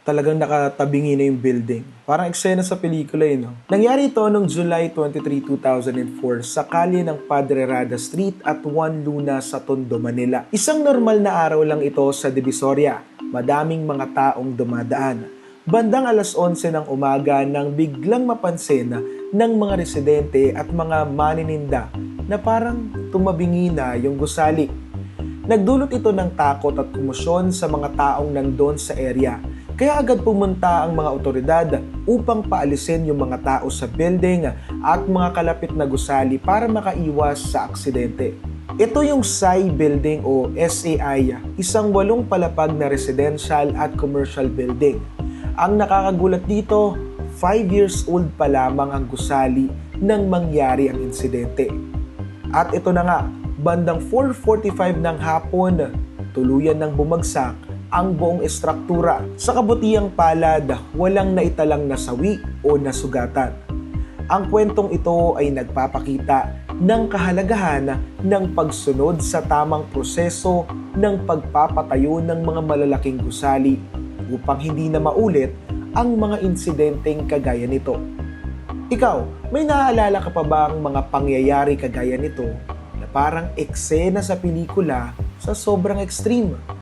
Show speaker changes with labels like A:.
A: Talagang nakatabingi na yung building. Parang eksena sa pelikula eh, no? Nangyari ito noong July 23, 2004 sa kalye ng Padre Rada Street at Juan Luna sa Tondo, Manila. Isang normal na araw lang ito sa Divisoria. Madaming mga taong dumadaan. Bandang alas 11 ng umaga nang biglang mapansin ng mga residente at mga manininda na parang tumabingi na yung gusali. Nagdulot ito ng takot at komosyon sa mga taong nandun sa area. Kaya agad pumunta ang mga otoridad upang paalisin yung mga tao sa building at mga kalapit na gusali para makaiwas sa aksidente. Ito yung SAI Building o SAI, isang 8 palapag na residential at commercial building. Ang nakakagulat dito, 5 years old pa lamang ang gusali nang mangyari ang insidente. At ito na nga, bandang 4:45 ng hapon, tuluyan ng bumagsak ang buong estruktura. Sa kabutihang palad, walang naitalang nasawi o nasugatan. Ang kwentong ito ay nagpapakita ng kahalagahan ng pagsunod sa tamang proseso ng pagpapatayo ng mga malalaking gusali upang hindi na maulit ang mga insidenteng kagaya nito. Ikaw, may naaalala ka pa bang mga pangyayari kagaya nito na parang eksena sa pelikula sa sobrang extreme?